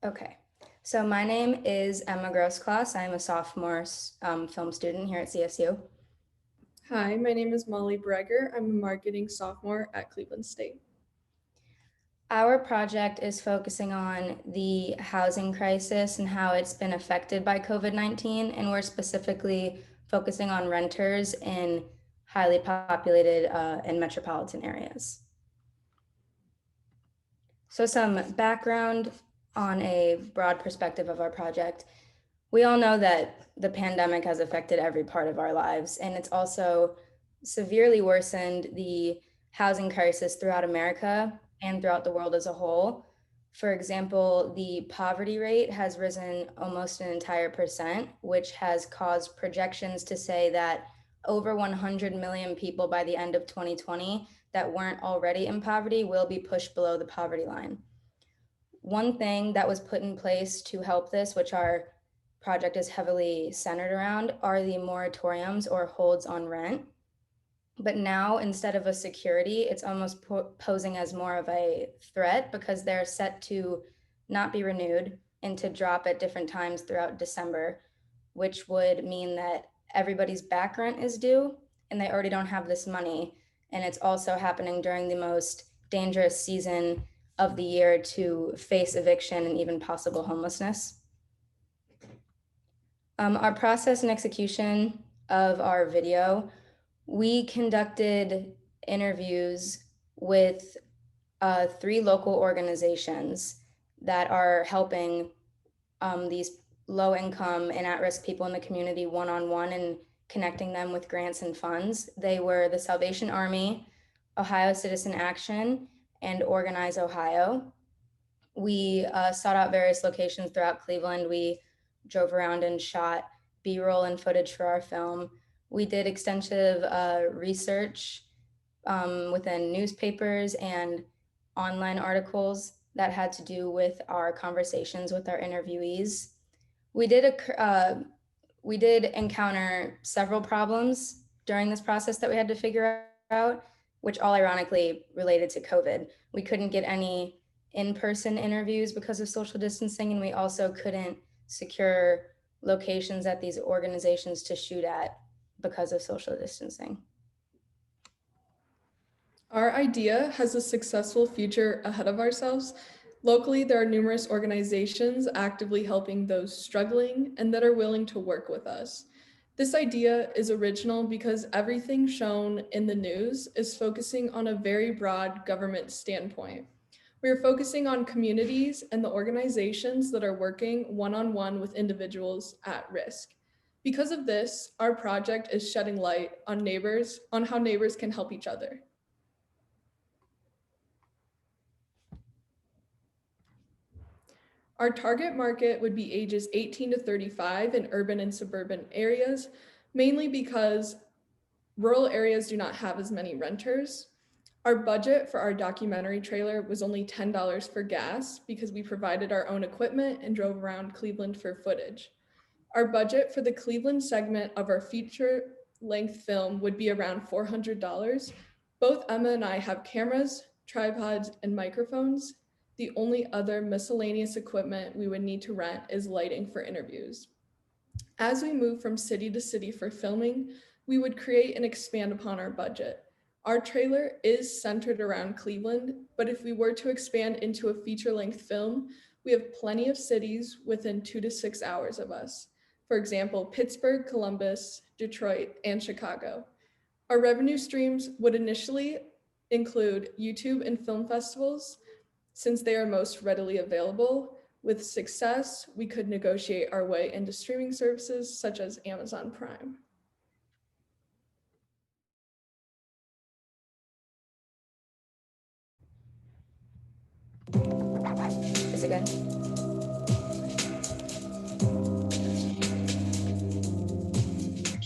Okay, so my name is Emma Grosklos. I'm a sophomore film student here at CSU. Hi, my name is Molly Bregar. I'm a marketing sophomore at Cleveland State. Our project is focusing on the housing crisis and how it's been affected by COVID-19, and we're specifically focusing on renters in highly populated and metropolitan areas. So some background on a broad perspective of our project. We all know that the pandemic has affected every part of our lives, and it's also severely worsened the housing crisis throughout America and throughout the world as a whole. For example, the poverty rate has risen almost an entire percent, which has caused projections to say that over 100 million people by the end of 2020 that weren't already in poverty will be pushed below the poverty line. One thing that was put in place to help this, which our project is heavily centered around, are the moratoriums or holds on rent. But now, instead of a security, it's almost posing as more of a threat because they're set to not be renewed and to drop at different times throughout December, which would mean that everybody's back rent is due and they already don't have this money. And it's also happening during the most dangerous season of the year to face eviction and even possible homelessness. Our process and execution of our video, we conducted interviews with 3 local organizations that are helping these low income and at-risk people in the community one-on-one and connecting them with grants and funds. They were the Salvation Army, Ohio Citizen Action, and Organize Ohio. We sought out various locations throughout Cleveland. We drove around and shot B-roll and footage for our film. We did extensive research within newspapers and online articles that had to do with our conversations with our interviewees. We did encounter several problems during this process that we had to figure out, which all ironically related to COVID. We couldn't get any in-person interviews because of social distancing, and we also couldn't secure locations at these organizations to shoot at because of social distancing. Our idea has a successful future ahead of ourselves. Locally, there are numerous organizations actively helping those struggling and that are willing to work with us. This idea is original because everything shown in the news is focusing on a very broad government standpoint. We are focusing on communities and the organizations that are working one-on-one with individuals at risk. Because of this, our project is shedding light on how neighbors can help each other. Our target market would be ages 18 to 35 in urban and suburban areas, mainly because rural areas do not have as many renters. Our budget for our documentary trailer was only $10 for gas because we provided our own equipment and drove around Cleveland for footage. Our budget for the Cleveland segment of our feature-length film would be around $400. Both Emma and I have cameras, tripods, and microphones. The only other miscellaneous equipment we would need to rent is lighting for interviews. As we move from city to city for filming, we would create and expand upon our budget. Our trailer is centered around Cleveland, but if we were to expand into a feature-length film, we have plenty of cities within 2 to 6 hours of us. For example, Pittsburgh, Columbus, Detroit, and Chicago. Our revenue streams would initially include YouTube and film festivals, since they are most readily available. With success, we could negotiate our way into streaming services such as Amazon Prime. Is it good?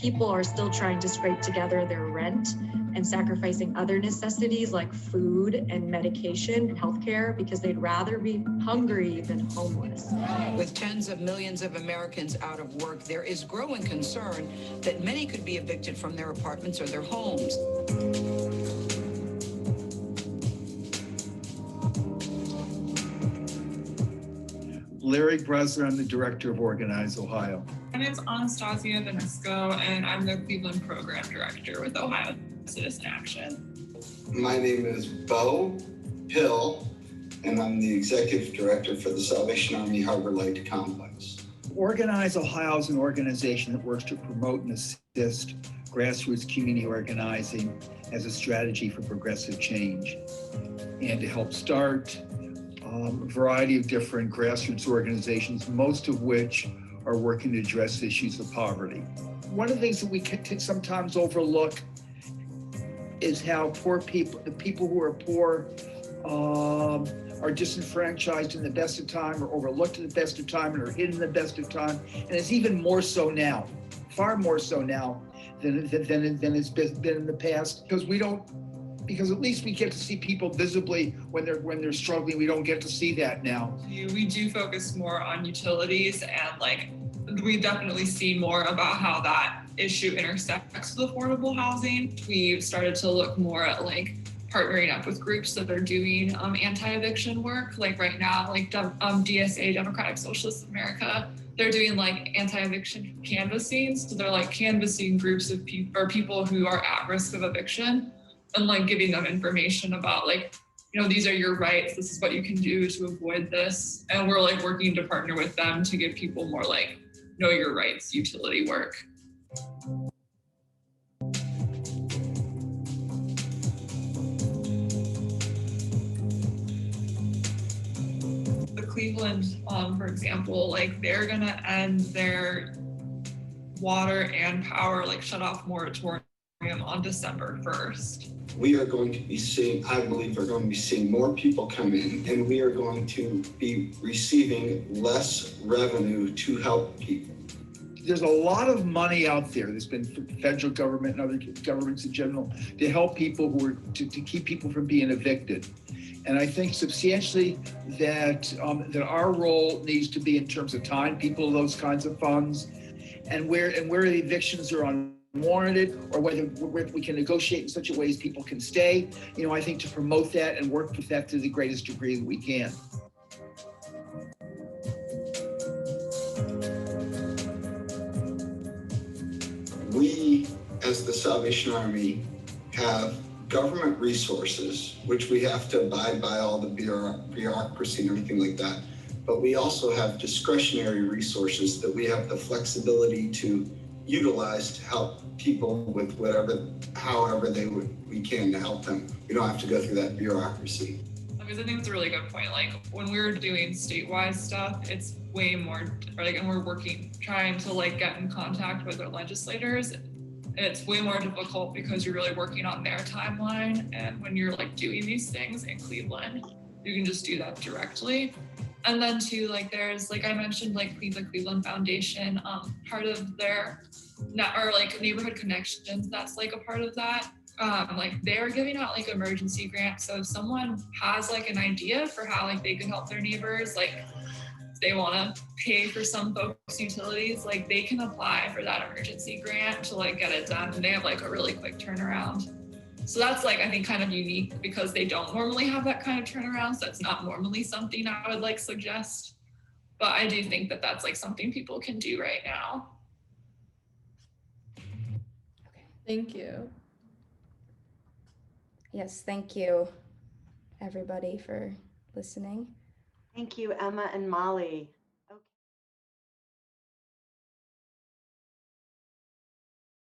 People are still trying to scrape together their rent and sacrificing other necessities like food and medication and healthcare because they'd rather be hungry than homeless. With tens of millions of Americans out of work, there is growing concern that many could be evicted from their apartments or their homes. Larry Bresler, I'm the director of Organize Ohio. My name's Anastasia Venisco, and I'm the Cleveland Program Director with Ohio Citizen Action. My name is Bo Hill, and I'm the Executive Director for the Salvation Army Harbor Light Complex. Organize Ohio is an organization that works to promote and assist grassroots community organizing as a strategy for progressive change, and to help start a variety of different grassroots organizations, most of which are working to address issues of poverty. One of the things that we can sometimes overlook is how poor people, the people who are poor, are disenfranchised in the best of time, or overlooked in the best of time, and are hidden in the best of time. And it's even more so now, far more so now than it's been in the past, because at least we get to see people visibly when they're struggling. We don't get to see that now. We do focus more on utilities, and we definitely see more about how that issue intersects with affordable housing. We've started to look more at partnering up with groups that are doing anti-eviction work. Like right now, DSA, Democratic Socialists of America, they're doing anti-eviction canvassing. So they're canvassing groups of people who are at risk of eviction, and giving them information about these are your rights, this is what you can do to avoid this. And we're working to partner with them to give people more know your rights utility work. Cleveland, for example, they're gonna end their water and power shut off moratorium on December 1st. We are going to be seeing, I believe we're going to be seeing more people come in, and we are going to be receiving less revenue to help people. There's a lot of money out there that's been from the federal government and other governments in general to help people who are, to keep people from being evicted. And I think substantially that our role needs to be in terms of tying people to those kinds of funds, and where the evictions are unwarranted, or whether we can negotiate in such a way as people can stay. I think to promote that and work with that to the greatest degree that we can. We, as the Salvation Army, have government resources, which we have to abide by all the bureaucracy and everything like that. But we also have discretionary resources that we have the flexibility to utilize to help people with however we can to help them. We don't have to go through that bureaucracy. Because I think it's a really good point. When we're doing statewide stuff, it's way more, and we're trying to get in contact with our legislators. It's way more difficult because you're really working on their timeline. And when you're doing these things in Cleveland, you can just do that directly. And then too, there's, I mentioned, the Cleveland Foundation, part of their, Neighborhood Connections, that's a part of that. They're giving out emergency grants. So if someone has an idea for how they can help their neighbors, they want to pay for some folks' utilities, they can apply for that emergency grant to get it done, and they have a really quick turnaround. So that's I think kind of unique, because they don't normally have that kind of turnaround. So that's not normally something I would suggest, but I do think that that's something people can do right now. Thank you. Yes, thank you, everybody, for listening. Thank you, Emma and Molly.